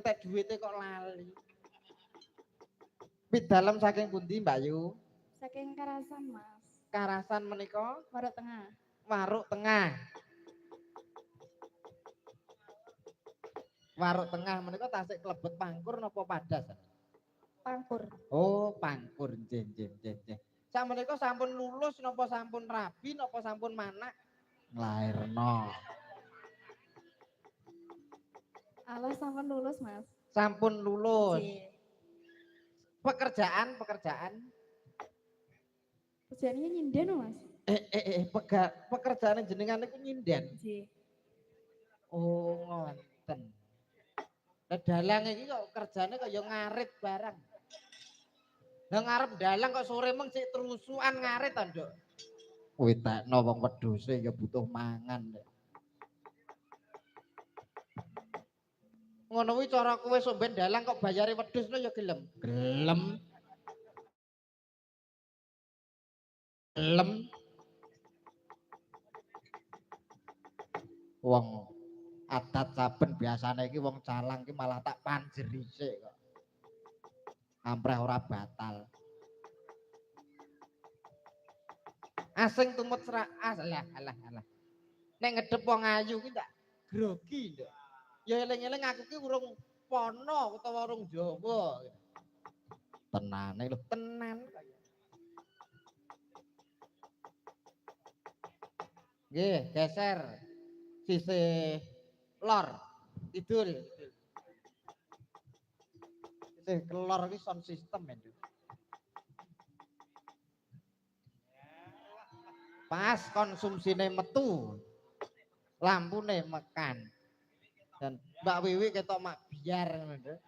entek duwite kok lali. Pidalem saking pundi Mbak Yu? Saking Karasan, Mas. Karasan menika Warung Tengah. Waruk Tengah. Waruk Tengah menika tasik klebet Pangkur napa Padas? Pangkur. Oh, Pangkur nggih nggih nggih nggih. Sakmenika sampun lulus napa sampun rabi napa sampun manak? Nglairno. Allah sampun lulus, Mas. Sampun lulus. Nggih. Pekerjaan. Kerjaannya nyinden, Mas. Pekerjaan jenengan niku nyinden. Nggih. Oh, ngoten. Lah dalang iki kok kerjane kaya ngarit barang. Lah ngarep dalang kok sore meng sik terusukan ngarit to, Nduk. Kuwi tekno wong wedhuse ya butuh mangan. Ngono kuwi cara kowe sok ben dalang kok bayare wedhusno ya gelem. Gelem. Gelem. Wong adat saben biasane iki wong calang iki malah tak panjeri sik kok. Ampreh ora batal. Asing tumut serak alah. Nek ngedep wong ayu ki tak grogi nduk. Ya eling-eling aku ki urung pono utawa urung Jawa. Tenane lho, tenan. Nggih, geser. Sisih lor, kidul. Sisih kelor iki sound system ya, Nduk. Pas konsumsine metu. Lampune mekan. Dan Mbak Wiwi ketok mak biar ngono, Nduk.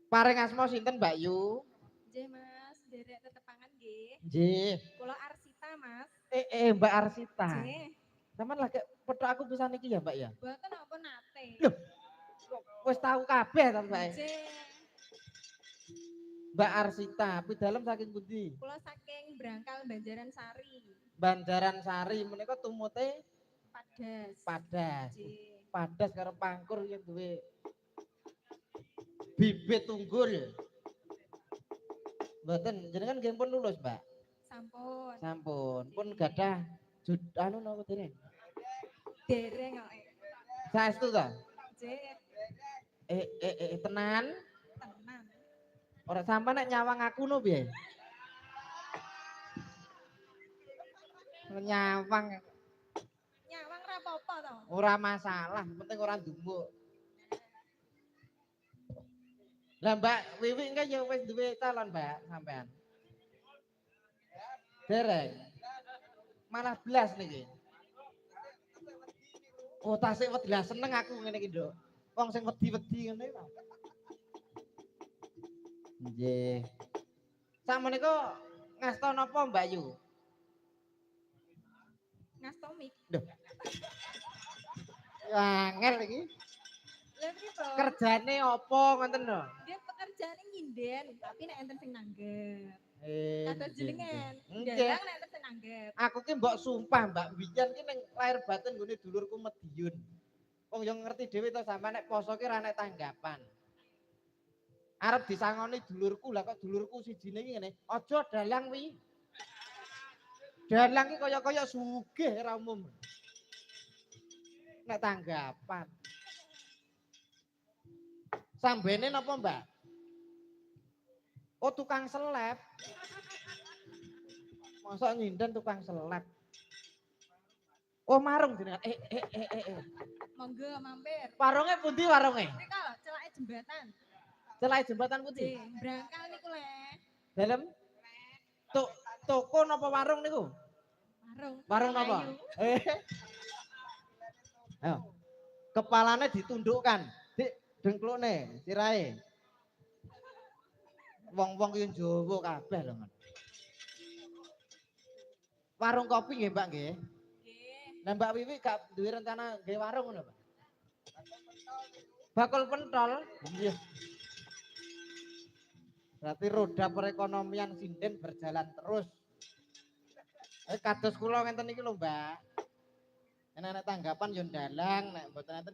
Paring asma sinten Mbak Yu? Nggih, Mas. Derek tetepangan nggih. Nggih. Kula Arsita, Mas. Mbak Arsita. Nggih. Sampeyan lagi petok aku pisan iki ya, Mbak ya? Mboten napa nate. Loh, wis tahu kabeh ta, Mbak? Nggih. Mbak Arsita, pidalem saking pundi? Kula saking Brangkal Banjaran Sari. Banjaran Sari menika tumute Padas. Padas. Nggih. Padas karo Pangkur yang duwe bibit unggul. Mboten, jenengan nggih pun lulus, Mbak? Sampun. Sampun. Pun gadah anu napa dereng? Dereng kok. Saestu ta? Nggih. Tenan? Tenan. Ora sampe nek nyawang aku no piye? Nyawang Ora apa-apa to. ora masalah, penting ora ndumuk. Lah Mbak Wiwi engke ya wis duwe calon, Mbak, sampean. Dereng. Malah blas niki. Oh, tasik wedi lah seneng aku ngene iki, Nduk. Wong sing wedi-wedi ngene lho. Nggih. Sakmenika ngasta napa, Mbak Yu? Ngastomik. Lho. Angel iki. Lha pripun? Kerjane apa ngoten lho? Dia pekerjaane nyinden, tapi nek enten sing nanggep. Kados Kados jenengan. Nggih. Dalang nek enten sing nanggep. Aku ki mbok sumpah, Mbak, biyen ki ning lair batin nggone dulurku Madiun. Wong yo ngerti dhewe to sampean nek poso ki ora nek tanggapan. Arep disangoni dulurku, lah kok dulurku sijine iki ngene, aja dalang wi. Dalang ki kaya-kaya sugih ora umum. Nek tanggapan. Sambene napa, Mbak? Oh, tukang seleb. Masa nyinden tukang seleb. Oh, marung jenengan. Monggo mampir. Warunge pundi warunge? Mriko lho, celake jembatan. Celake jembatan pundi? Brangkal niku le. Dalem? Toko napa warung niku? Warung. Warung napa? Ayo. Kepalane ditundukkan. Dik, dengklukne, sirahe. Wong-wong ki Jawa kabeh lho. Warung kopi nggih, Mbak nggih. Nggih. Lah Mbak Wiwi gak duwe rencana nggih warung ngono, Pak? Bakul pentol. Iya. Berarti roda perekonomian sinden berjalan terus. Kados kula ngenten iki lho, Mbak. Nek tanggapan yo ndalang, nek mboten enten